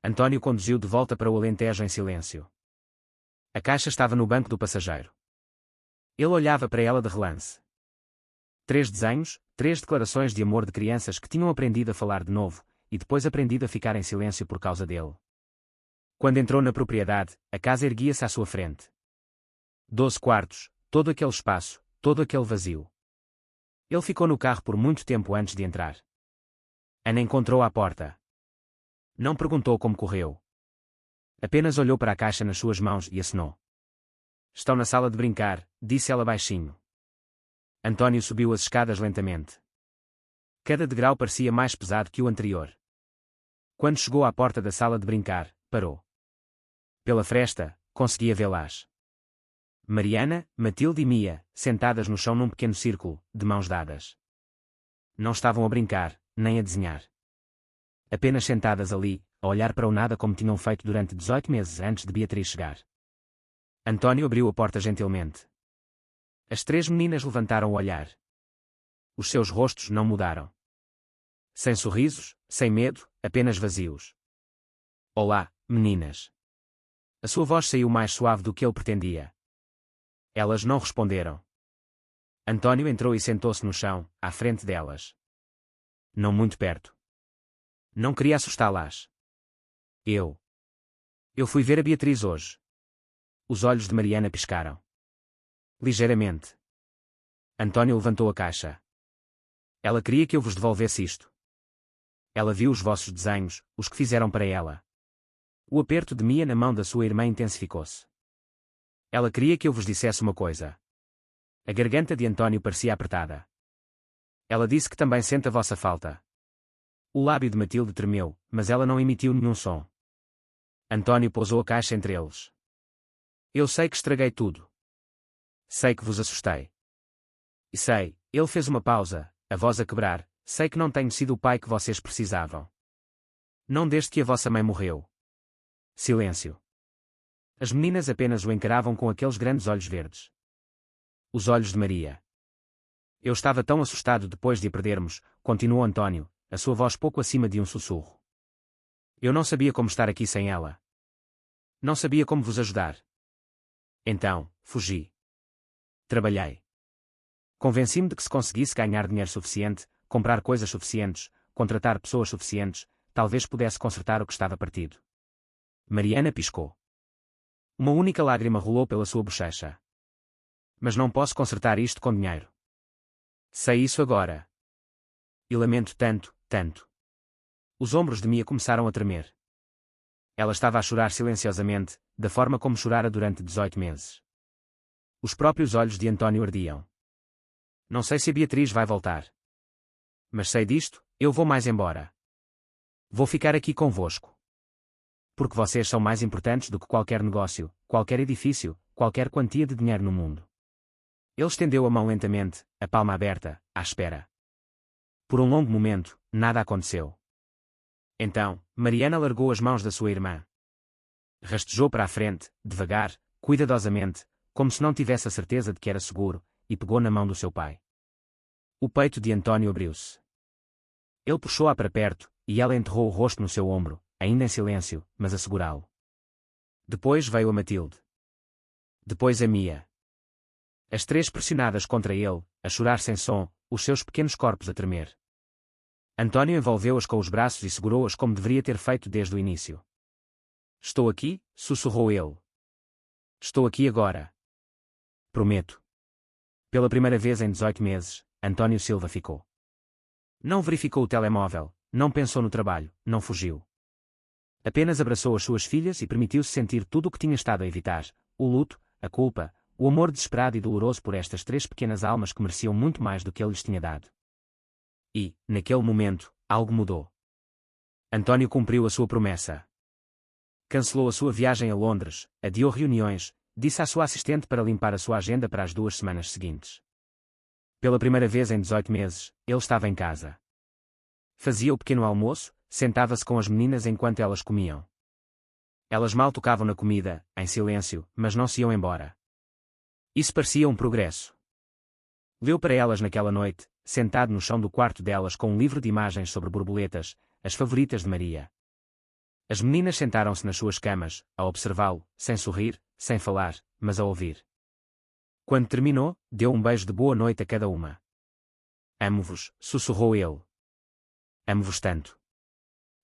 António conduziu de volta para o Alentejo em silêncio. A caixa estava no banco do passageiro. Ele olhava para ela de relance. 3 desenhos, 3 declarações de amor de crianças que tinham aprendido a falar de novo, e depois aprendido a ficar em silêncio por causa dele. Quando entrou na propriedade, a casa erguia-se à sua frente. 12 quartos, todo aquele espaço, todo aquele vazio. Ele ficou no carro por muito tempo antes de entrar. Ana encontrou à porta. Não perguntou como correu. Apenas olhou para a caixa nas suas mãos e acenou. Estão na sala de brincar, disse ela baixinho. António subiu as escadas lentamente. Cada degrau parecia mais pesado que o anterior. Quando chegou à porta da sala de brincar, parou. Pela fresta, conseguia vê-las. Mariana, Matilde e Mia, sentadas no chão num pequeno círculo, de mãos dadas. Não estavam a brincar, nem a desenhar. Apenas sentadas ali, a olhar para o nada como tinham feito durante 18 meses antes de Beatriz chegar. António abriu a porta gentilmente. As 3 meninas levantaram o olhar. Os seus rostos não mudaram. Sem sorrisos, sem medo, apenas vazios. Olá, meninas. A sua voz saiu mais suave do que ele pretendia. Elas não responderam. António entrou e sentou-se no chão, à frente delas. Não muito perto. Não queria assustá-las. Eu fui ver a Beatriz hoje. Os olhos de Mariana piscaram. Ligeiramente. António levantou a caixa. Ela queria que eu vos devolvesse isto. Ela viu os vossos desenhos, os que fizeram para ela. O aperto de Mia na mão da sua irmã intensificou-se. Ela queria que eu vos dissesse uma coisa. A garganta de António parecia apertada. Ela disse que também sente a vossa falta. O lábio de Matilde tremeu, mas ela não emitiu nenhum som. António pousou a caixa entre eles. Eu sei que estraguei tudo. Sei que vos assustei. E sei, ele fez uma pausa, a voz a quebrar, sei que não tenho sido o pai que vocês precisavam. Não desde que a vossa mãe morreu. Silêncio. As meninas apenas o encaravam com aqueles grandes olhos verdes. Os olhos de Maria. Eu estava tão assustado depois de a perdermos, continuou António, a sua voz pouco acima de um sussurro. Eu não sabia como estar aqui sem ela. Não sabia como vos ajudar. Então, fugi. Trabalhei. Convenci-me de que se conseguisse ganhar dinheiro suficiente, comprar coisas suficientes, contratar pessoas suficientes, talvez pudesse consertar o que estava partido. Mariana piscou. Uma única lágrima rolou pela sua bochecha. Mas não posso consertar isto com dinheiro. Sei isso agora. E lamento tanto, tanto. Os ombros de Mia começaram a tremer. Ela estava a chorar silenciosamente, da forma como chorara durante 18 meses. Os próprios olhos de António ardiam. Não sei se a Beatriz vai voltar. Mas sei disto, eu vou mais embora. Vou ficar aqui convosco. Porque vocês são mais importantes do que qualquer negócio, qualquer edifício, qualquer quantia de dinheiro no mundo. Ele estendeu a mão lentamente, a palma aberta, à espera. Por um longo momento, nada aconteceu. Então, Mariana largou as mãos da sua irmã. Rastejou para a frente, devagar, cuidadosamente, como se não tivesse a certeza de que era seguro, e pegou na mão do seu pai. O peito de António abriu-se. Ele puxou-a para perto, e ela enterrou o rosto no seu ombro, ainda em silêncio, mas a segurá-lo. Depois veio a Matilde. Depois a Mia. As três pressionadas contra ele, a chorar sem som, os seus pequenos corpos a tremer. António envolveu-as com os braços e segurou-as como deveria ter feito desde o início. Estou aqui, sussurrou ele. Estou aqui agora. Prometo. Pela primeira vez em 18 meses, António Silva ficou. Não verificou o telemóvel, não pensou no trabalho, não fugiu. Apenas abraçou as suas filhas e permitiu-se sentir tudo o que tinha estado a evitar, o luto, a culpa, o amor desesperado e doloroso por estas três pequenas almas que mereciam muito mais do que ele lhes tinha dado. E, naquele momento, algo mudou. António cumpriu a sua promessa. Cancelou a sua viagem a Londres, adiou reuniões, disse à sua assistente para limpar a sua agenda para as 2 semanas seguintes. Pela primeira vez em 18 meses, ele estava em casa. Fazia o pequeno almoço, sentava-se com as meninas enquanto elas comiam. Elas mal tocavam na comida, em silêncio, mas não se iam embora. Isso parecia um progresso. Leu para elas naquela noite, sentado no chão do quarto delas com um livro de imagens sobre borboletas, as favoritas de Maria. As meninas sentaram-se nas suas camas, a observá-lo, sem sorrir, sem falar, mas a ouvir. Quando terminou, deu um beijo de boa noite a cada uma. Amo-vos, sussurrou ele. Amo-vos tanto.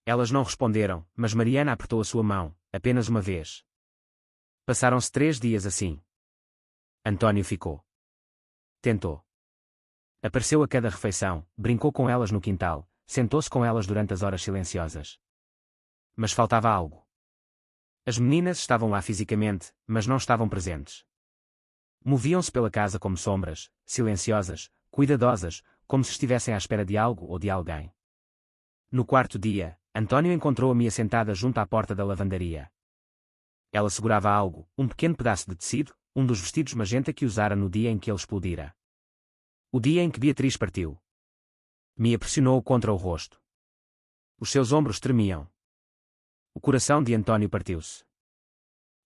Elas não responderam, mas Mariana apertou a sua mão, apenas uma vez. Passaram-se 3 dias assim. António ficou. Tentou. Apareceu a cada refeição, brincou com elas no quintal, sentou-se com elas durante as horas silenciosas. Mas faltava algo. As meninas estavam lá fisicamente, mas não estavam presentes. Moviam-se pela casa como sombras, silenciosas, cuidadosas, como se estivessem à espera de algo ou de alguém. No quarto dia, António encontrou a Mia sentada junto à porta da lavandaria. Ela segurava algo, um pequeno pedaço de tecido, um dos vestidos magenta que usara no dia em que ele explodira. O dia em que Beatriz partiu. Mia pressionou-o contra o rosto. Os seus ombros tremiam. O coração de António partiu-se.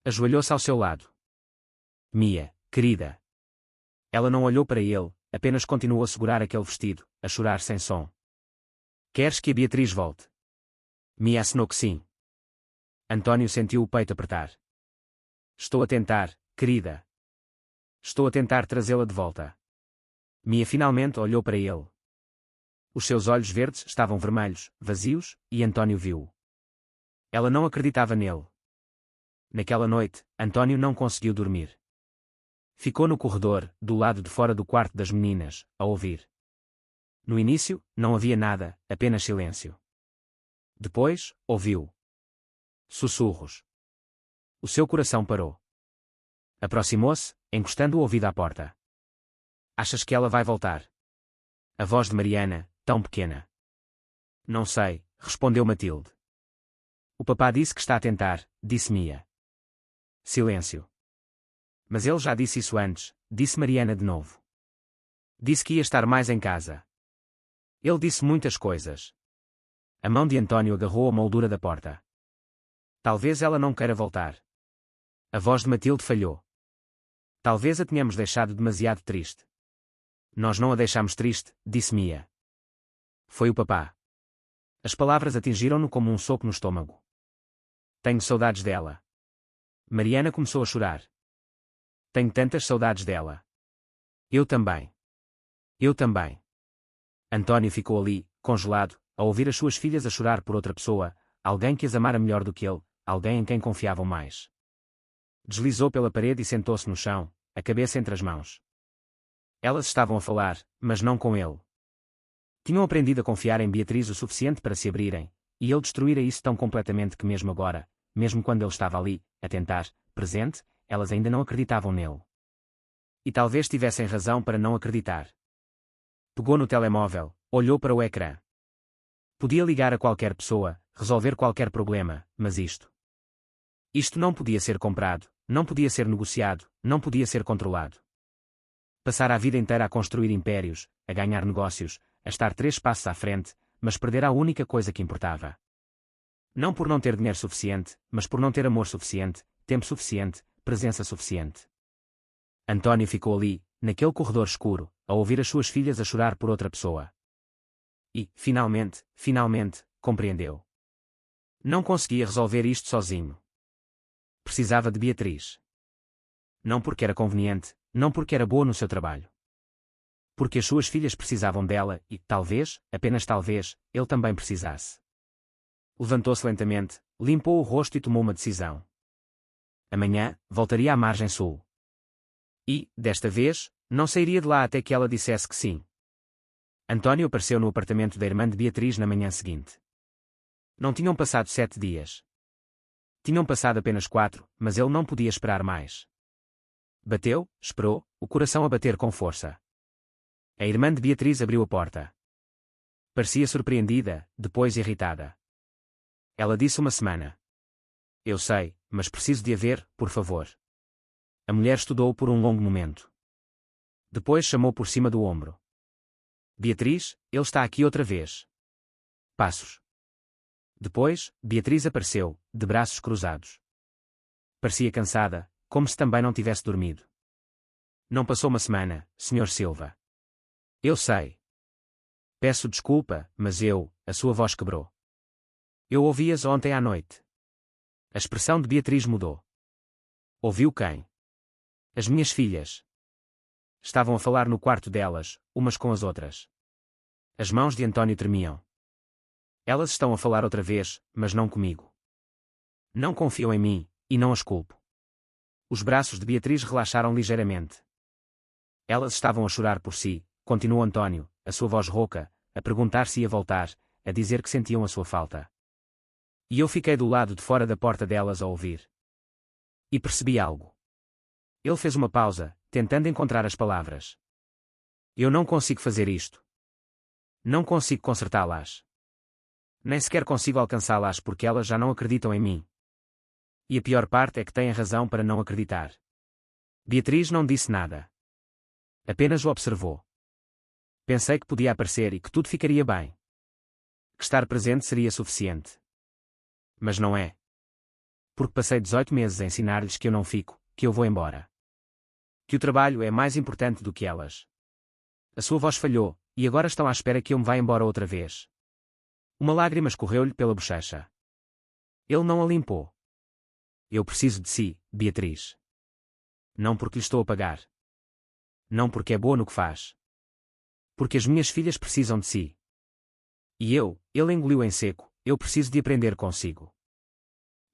Ajoelhou-se ao seu lado. Mia, querida. Ela não olhou para ele, apenas continuou a segurar aquele vestido, a chorar sem som. Queres que a Beatriz volte? Mia acenou que sim. António sentiu o peito apertar. Estou a tentar, querida. Estou a tentar trazê-la de volta. Mia finalmente olhou para ele. Os seus olhos verdes estavam vermelhos, vazios, e António viu-o. Ela não acreditava nele. Naquela noite, António não conseguiu dormir. Ficou no corredor, do lado de fora do quarto das meninas, a ouvir. No início, não havia nada, apenas silêncio. Depois, ouviu sussurros. O seu coração parou. Aproximou-se, encostando o ouvido à porta. Achas que ela vai voltar? A voz de Mariana, tão pequena. Não sei, respondeu Matilde. O papá disse que está a tentar, disse Mia. Silêncio. Mas ele já disse isso antes, disse Mariana de novo. Disse que ia estar mais em casa. Ele disse muitas coisas. A mão de António agarrou a moldura da porta. Talvez ela não queira voltar. A voz de Matilde falhou. Talvez a tenhamos deixado demasiado triste. Nós não a deixamos triste, disse Mia. Foi o papá. As palavras atingiram-no como um soco no estômago. Tenho saudades dela. Mariana começou a chorar. Tenho tantas saudades dela. Eu também. Eu também. António ficou ali, congelado, a ouvir as suas filhas a chorar por outra pessoa, alguém que as amara melhor do que ele, alguém em quem confiavam mais. Deslizou pela parede e sentou-se no chão, a cabeça entre as mãos. Elas estavam a falar, mas não com ele. Tinham aprendido a confiar em Beatriz o suficiente para se abrirem, e ele destruíra isso tão completamente que mesmo agora, mesmo quando ele estava ali, a tentar, presente, elas ainda não acreditavam nele. E talvez tivessem razão para não acreditar. Pegou no telemóvel, olhou para o ecrã. Podia ligar a qualquer pessoa, resolver qualquer problema, mas isto não podia ser comprado, não podia ser negociado, não podia ser controlado. Passar a vida inteira a construir impérios, a ganhar negócios, a estar 3 passos à frente, mas perder a única coisa que importava. Não por não ter dinheiro suficiente, mas por não ter amor suficiente, tempo suficiente, presença suficiente. António ficou ali, naquele corredor escuro, a ouvir as suas filhas a chorar por outra pessoa. E, finalmente, compreendeu. Não conseguia resolver isto sozinho. Precisava de Beatriz. Não porque era conveniente, não porque era boa no seu trabalho. Porque as suas filhas precisavam dela e, talvez, apenas talvez, ele também precisasse. Levantou-se lentamente, limpou o rosto e tomou uma decisão. Amanhã, voltaria à margem sul. E, desta vez, não sairia de lá até que ela dissesse que sim. António apareceu no apartamento da irmã de Beatriz na manhã seguinte. Não tinham passado 7 dias. Tinham passado apenas 4, mas ele não podia esperar mais. Bateu, esperou, o coração a bater com força. A irmã de Beatriz abriu a porta. Parecia surpreendida, depois irritada. Ela disse 1 semana. Eu sei, mas preciso de a ver, por favor. A mulher estudou por um longo momento. Depois chamou por cima do ombro. Beatriz, ele está aqui outra vez. Passos. Depois, Beatriz apareceu, de braços cruzados. Parecia cansada, como se também não tivesse dormido. Não passou 1 semana, Sr. Silva. Eu sei. Peço desculpa, mas a sua voz quebrou. Eu ouvi-as ontem à noite. A expressão de Beatriz mudou. Ouviu quem? As minhas filhas. Estavam a falar no quarto delas, umas com as outras. As mãos de António tremiam. Elas estão a falar outra vez, mas não comigo. Não confiam em mim, e não as culpo. Os braços de Beatriz relaxaram ligeiramente. Elas estavam a chorar por si, continuou António, a sua voz rouca, a perguntar se ia voltar, a dizer que sentiam a sua falta. E eu fiquei do lado de fora da porta delas a ouvir. E percebi algo. Ele fez uma pausa, tentando encontrar as palavras. Eu não consigo fazer isto. Não consigo consertá-las. Nem sequer consigo alcançá-las porque elas já não acreditam em mim. E a pior parte é que têm razão para não acreditar. Beatriz não disse nada. Apenas o observou. Pensei que podia aparecer e que tudo ficaria bem. Que estar presente seria suficiente. Mas não é. Porque passei 18 meses a ensinar-lhes que eu não fico, que eu vou embora. Que o trabalho é mais importante do que elas. A sua voz falhou, e agora estão à espera que eu me vá embora outra vez. Uma lágrima escorreu-lhe pela bochecha. Ele não a limpou. Eu preciso de si, Beatriz. Não porque lhe estou a pagar. Não porque é boa no que faz. Porque as minhas filhas precisam de si. E ele engoliu em seco, eu preciso de aprender consigo.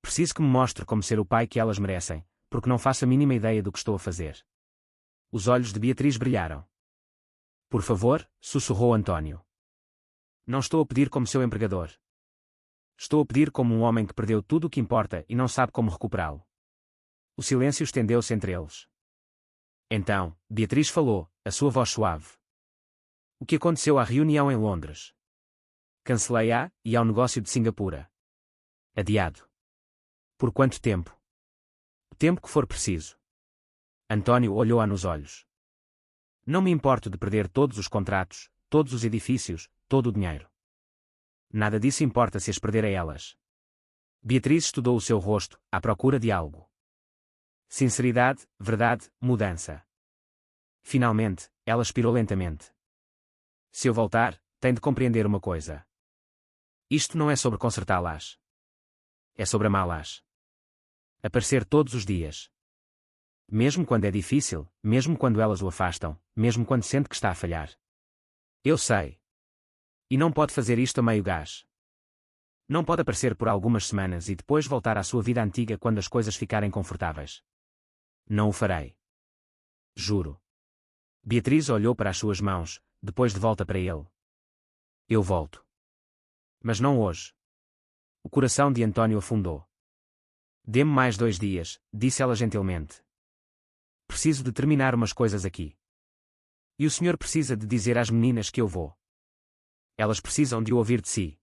Preciso que me mostre como ser o pai que elas merecem, porque não faço a mínima ideia do que estou a fazer. Os olhos de Beatriz brilharam. Por favor, sussurrou António. Não estou a pedir como seu empregador. Estou a pedir como um homem que perdeu tudo o que importa e não sabe como recuperá-lo. O silêncio estendeu-se entre eles. Então, Beatriz falou, a sua voz suave. O que aconteceu à reunião em Londres? Cancelei-a, e ao negócio de Singapura. Adiado. Por quanto tempo? O tempo que for preciso. António olhou-a nos olhos. Não me importo de perder todos os contratos, todos os edifícios, todo o dinheiro. Nada disso importa se as perder a elas. Beatriz estudou o seu rosto, à procura de algo. Sinceridade, verdade, mudança. Finalmente, Ela expirou lentamente. Se eu voltar, tem de compreender uma coisa. Isto não é sobre consertá-las. É sobre amá-las. Aparecer todos os dias. Mesmo quando é difícil, mesmo quando elas o afastam, mesmo quando sente que está a falhar. Eu sei. E não pode fazer isto a meio gás. Não pode aparecer por algumas semanas e depois voltar à sua vida antiga quando as coisas ficarem confortáveis. Não o farei. Juro. Beatriz olhou para as suas mãos, depois de volta para ele. Eu volto. Mas não hoje. O coração de António afundou. Dê-me mais 2 dias, disse ela gentilmente. Preciso de terminar umas coisas aqui. E o senhor precisa de dizer às meninas que eu vou. Elas precisam de o ouvir de si.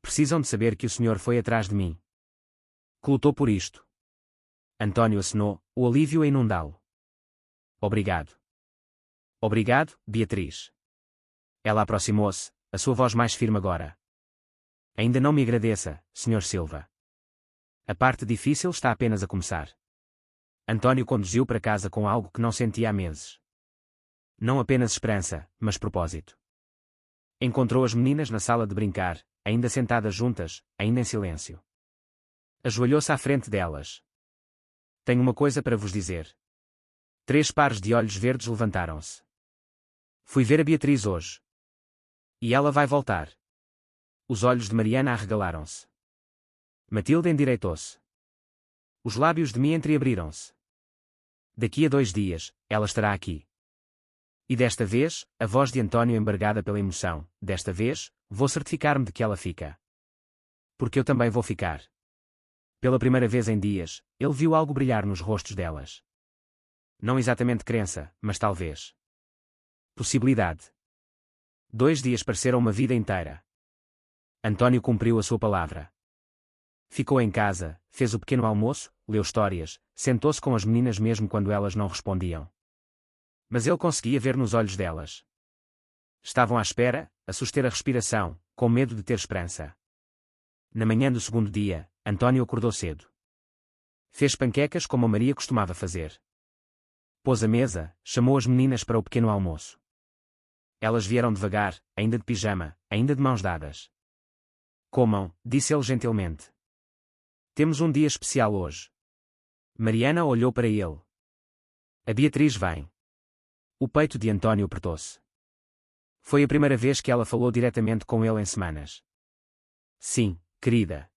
Precisam de saber que o senhor foi atrás de mim. Que lutou por isto. António acenou, o alívio a inundá-lo. Obrigado. Obrigado, Beatriz. Ela aproximou-se, a sua voz mais firme agora. Ainda não me agradeça, Sr. Silva. A parte difícil está apenas a começar. António conduziu para casa com algo que não sentia há meses. Não apenas esperança, mas propósito. Encontrou as meninas na sala de brincar, ainda sentadas juntas, ainda em silêncio. Ajoelhou-se à frente delas. Tenho uma coisa para vos dizer. 3 pares de olhos verdes levantaram-se. Fui ver a Beatriz hoje. E ela vai voltar. Os olhos de Mariana arregalaram-se. Matilde endireitou-se. Os lábios de mim entreabriram-se. Daqui a 2 dias, ela estará aqui. E desta vez, a voz de António embargada pela emoção, desta vez, vou certificar-me de que ela fica. Porque eu também vou ficar. Pela primeira vez em dias, ele viu algo brilhar nos rostos delas. Não exatamente crença, mas talvez. Possibilidade. 2 dias pareceram uma vida inteira. António cumpriu a sua palavra. Ficou em casa, fez o pequeno almoço, leu histórias, sentou-se com as meninas mesmo quando elas não respondiam. Mas ele conseguia ver nos olhos delas. Estavam à espera, a suster a respiração, com medo de ter esperança. Na manhã do segundo dia, António acordou cedo. Fez panquecas como a Maria costumava fazer. Pôs a mesa, chamou as meninas para o pequeno almoço. Elas vieram devagar, ainda de pijama, ainda de mãos dadas. Comam, disse ele gentilmente. Temos um dia especial hoje. Mariana olhou para ele. A Beatriz vem. O peito de António apertou-se. Foi a primeira vez que ela falou diretamente com ele em semanas. Sim, querida.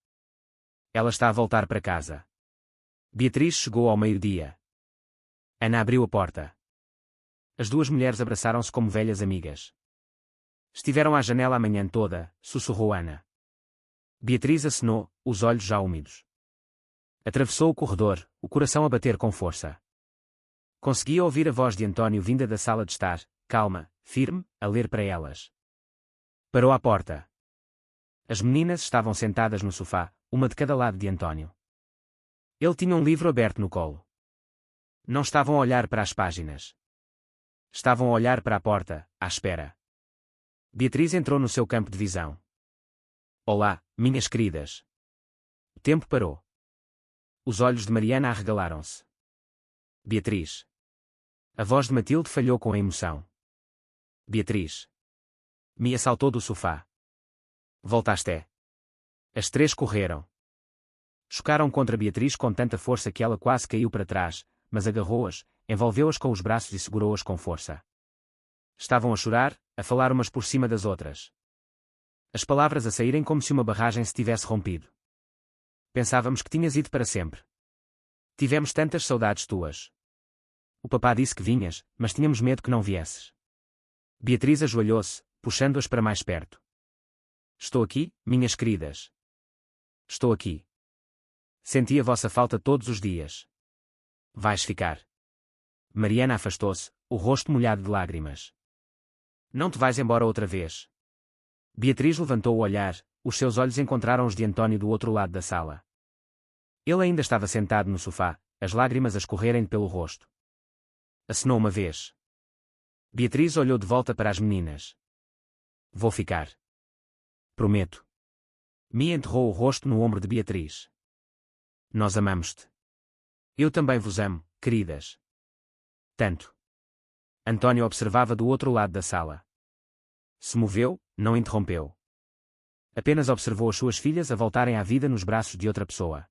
Ela está a voltar para casa. Beatriz chegou ao meio-dia. Ana abriu a porta. As 2 mulheres abraçaram-se como velhas amigas. Estiveram à janela a manhã toda, sussurrou Ana. Beatriz acenou, os olhos já úmidos. Atravessou o corredor, o coração a bater com força. Conseguia ouvir a voz de António vinda da sala de estar, calma, firme, a ler para elas. Parou à porta. As meninas estavam sentadas no sofá, uma de cada lado de António. Ele tinha um livro aberto no colo. Não estavam a olhar para as páginas. Estavam a olhar para a porta, à espera. Beatriz entrou no seu campo de visão. Olá, minhas queridas. O tempo parou. Os olhos de Mariana arregalaram-se. Beatriz. A voz de Matilde falhou com a emoção. Beatriz. Mia saltou do sofá. Voltaste. As 3 correram. Chocaram contra Beatriz com tanta força que ela quase caiu para trás, mas agarrou-as, envolveu-as com os braços e segurou-as com força. Estavam a chorar, a falar umas por cima das outras. As palavras a saírem como se uma barragem se tivesse rompido. Pensávamos que tinhas ido para sempre. Tivemos tantas saudades tuas. O papá disse que vinhas, mas tínhamos medo que não viesses. Beatriz ajoelhou-se, puxando-as para mais perto. Estou aqui, minhas queridas. Estou aqui. Senti a vossa falta todos os dias. Vais ficar. Mariana afastou-se, o rosto molhado de lágrimas. Não te vais embora outra vez. Beatriz levantou o olhar, os seus olhos encontraram os de António do outro lado da sala. Ele ainda estava sentado no sofá, as lágrimas a escorrerem pelo rosto. Acenou uma vez. Beatriz olhou de volta para as meninas. Vou ficar. Prometo. Mia enterrou o rosto no ombro de Beatriz. Nós amamos-te. Eu também vos amo, queridas. Tanto. António observava do outro lado da sala. Se moveu, não interrompeu. Apenas observou as suas filhas a voltarem à vida nos braços de outra pessoa.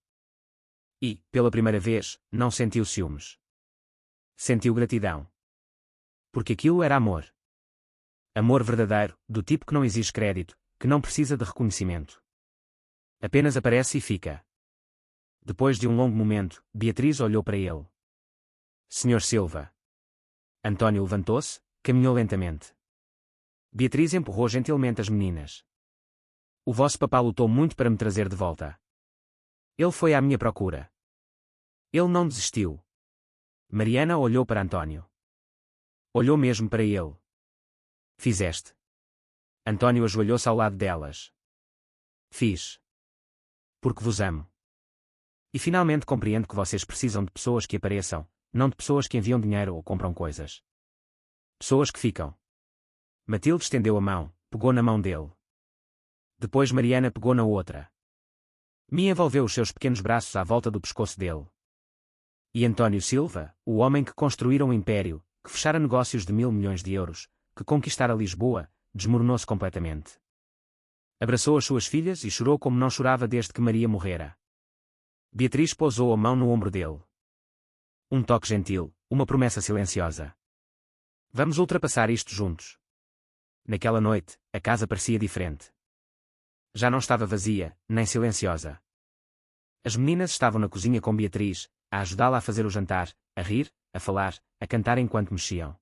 E, pela primeira vez, não sentiu ciúmes. Sentiu gratidão. Porque aquilo era amor. Amor verdadeiro, do tipo que não exige crédito, que não precisa de reconhecimento. Apenas aparece e fica. Depois de um longo momento, Beatriz olhou para ele. Senhor Silva. António levantou-se, caminhou lentamente. Beatriz empurrou gentilmente as meninas. O vosso papá lutou muito para me trazer de volta. Ele foi à minha procura. Ele não desistiu. Mariana olhou para António. Olhou mesmo para ele. Fizeste. António ajoelhou-se ao lado delas. Fiz. Porque vos amo. E finalmente compreendo que vocês precisam de pessoas que apareçam, não de pessoas que enviam dinheiro ou compram coisas. Pessoas que ficam. Matilde estendeu a mão, pegou na mão dele. Depois Mariana pegou na outra. Mia envolveu os seus pequenos braços à volta do pescoço dele. E António Silva, o homem que construíra um império, que fechara negócios de 1.000 milhões de euros, que conquistara Lisboa, desmoronou-se completamente. Abraçou as suas filhas e chorou como não chorava desde que Maria morrera. Beatriz pousou a mão no ombro dele. Um toque gentil, uma promessa silenciosa. Vamos ultrapassar isto juntos. Naquela noite, a casa parecia diferente. Já não estava vazia, nem silenciosa. As meninas estavam na cozinha com Beatriz, a ajudá-la a fazer o jantar, a rir, a falar, a cantar enquanto mexiam.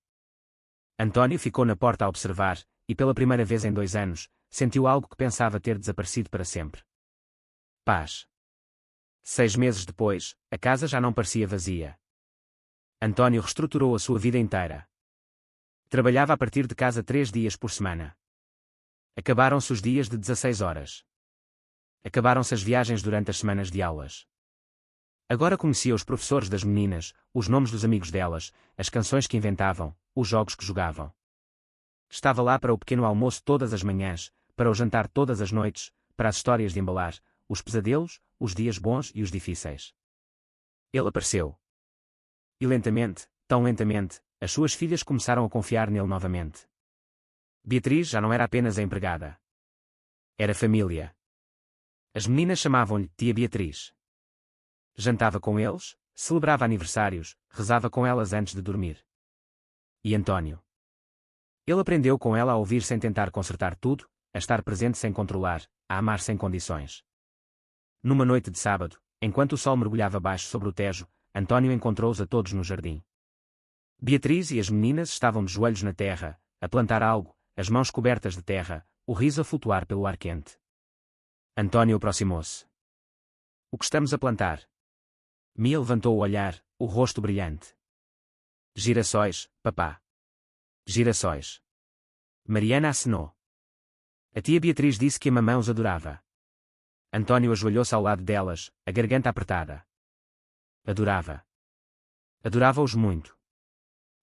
António ficou na porta a observar, e pela primeira vez em 2 anos, sentiu algo que pensava ter desaparecido para sempre. Paz. 6 meses depois, a casa já não parecia vazia. António reestruturou a sua vida inteira. Trabalhava a partir de casa 3 dias por semana. Acabaram-se os dias de 16 horas. Acabaram-se as viagens durante as semanas de aulas. Agora conhecia os professores das meninas, os nomes dos amigos delas, as canções que inventavam, os jogos que jogavam. Estava lá para o pequeno almoço todas as manhãs, para o jantar todas as noites, para as histórias de embalar, os pesadelos, os dias bons e os difíceis. Ele apareceu. E lentamente, tão lentamente, as suas filhas começaram a confiar nele novamente. Beatriz já não era apenas a empregada. Era família. As meninas chamavam-lhe Tia Beatriz. Jantava com eles, celebrava aniversários, rezava com elas antes de dormir. E António? Ele aprendeu com ela a ouvir sem tentar consertar tudo, a estar presente sem controlar, a amar sem condições. Numa noite de sábado, enquanto o sol mergulhava baixo sobre o Tejo, António encontrou-os a todos no jardim. Beatriz e as meninas estavam de joelhos na terra, a plantar algo, as mãos cobertas de terra, o riso a flutuar pelo ar quente. António aproximou-se. O que estamos a plantar? Mia levantou o olhar, o rosto brilhante. Girassóis, papá. Girassóis. Mariana acenou. A tia Beatriz disse que a mamã os adorava. António ajoelhou-se ao lado delas, a garganta apertada. Adorava. Adorava-os muito.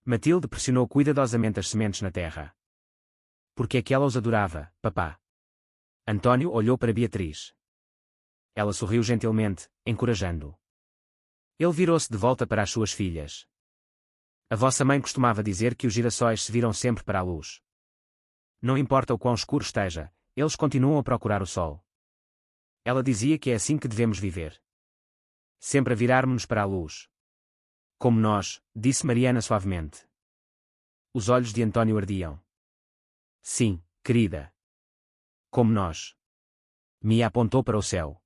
Matilde pressionou cuidadosamente as sementes na terra. Porque é que ela os adorava, papá? António olhou para Beatriz. Ela sorriu gentilmente, encorajando-o. Ele virou-se de volta para as suas filhas. A vossa mãe costumava dizer que os girassóis se viram sempre para a luz. Não importa o quão escuro esteja, eles continuam a procurar o sol. Ela dizia que é assim que devemos viver. Sempre a virarmos-nos para a luz. Como nós, disse Mariana suavemente. Os olhos de António ardiam. Sim, querida. Como nós. Mia apontou para o céu.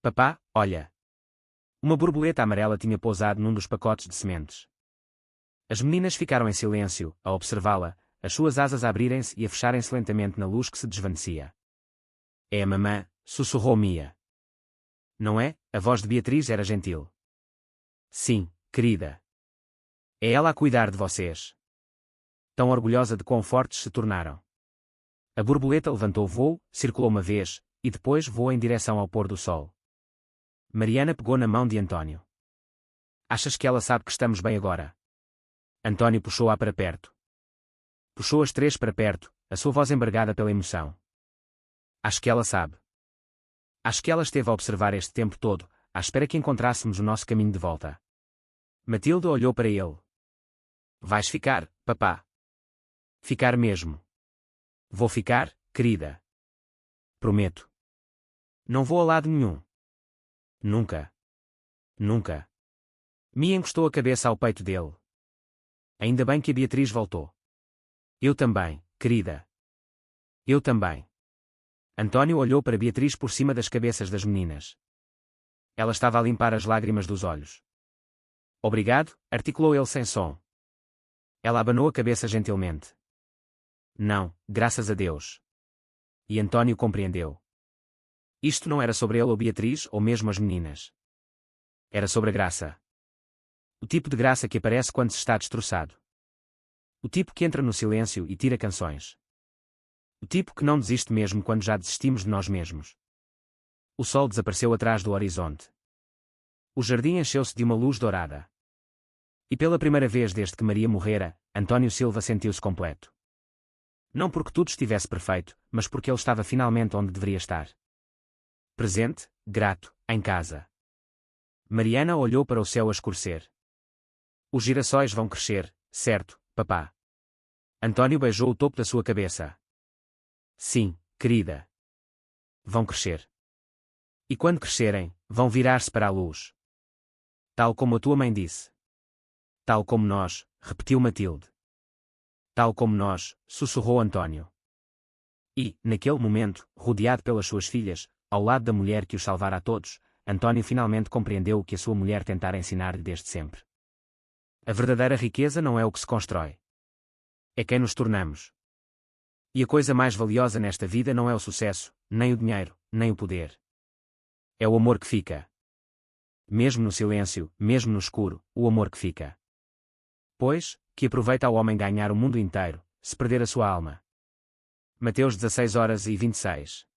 Papá, olha. Uma borboleta amarela tinha pousado num dos pacotes de sementes. As meninas ficaram em silêncio, a observá-la, as suas asas a abrirem-se e a fecharem-se lentamente na luz que se desvanecia. É a mamã, sussurrou Mia. Não é? A voz de Beatriz era gentil. Sim, querida. É ela a cuidar de vocês. Tão orgulhosa de quão fortes se tornaram. A borboleta levantou voo, circulou uma vez, e depois voou em direção ao pôr do sol. Mariana pegou na mão de António. Achas que ela sabe que estamos bem agora? António puxou-a para perto. Puxou as 3 para perto, a sua voz embargada pela emoção. Acho que ela sabe. Acho que ela esteve a observar este tempo todo, à espera que encontrássemos o nosso caminho de volta. Matilde olhou para ele. Vais ficar, papá. Ficar mesmo. Vou ficar, querida. Prometo. Não vou a lado nenhum. Nunca. Nunca. Mia encostou a cabeça ao peito dele. Ainda bem que a Beatriz voltou. Eu também, querida. Eu também. António olhou para Beatriz por cima das cabeças das meninas. Ela estava a limpar as lágrimas dos olhos. Obrigado, articulou ele sem som. Ela abanou a cabeça gentilmente. Não, graças a Deus. E António compreendeu. Isto não era sobre ele ou Beatriz ou mesmo as meninas. Era sobre a graça. O tipo de graça que aparece quando se está destroçado. O tipo que entra no silêncio e tira canções. O tipo que não desiste mesmo quando já desistimos de nós mesmos. O sol desapareceu atrás do horizonte. O jardim encheu-se de uma luz dourada. E pela primeira vez desde que Maria morrera, António Silva sentiu-se completo. Não porque tudo estivesse perfeito, mas porque ele estava finalmente onde deveria estar. Presente, grato, em casa. Mariana olhou para o céu a escurecer. Os girassóis vão crescer, certo, papá? António beijou o topo da sua cabeça. Sim, querida. Vão crescer. E quando crescerem, vão virar-se para a luz. Tal como a tua mãe disse. Tal como nós, repetiu Matilde. Tal como nós, sussurrou António. E, naquele momento, rodeado pelas suas filhas, ao lado da mulher que os salvara a todos, António finalmente compreendeu o que a sua mulher tentara ensinar-lhe desde sempre. A verdadeira riqueza não é o que se constrói. É quem nos tornamos. E a coisa mais valiosa nesta vida não é o sucesso, nem o dinheiro, nem o poder. É o amor que fica. Mesmo no silêncio, mesmo no escuro, o amor que fica. Pois, que aproveita ao homem ganhar o mundo inteiro, se perder a sua alma. Mateus 16:26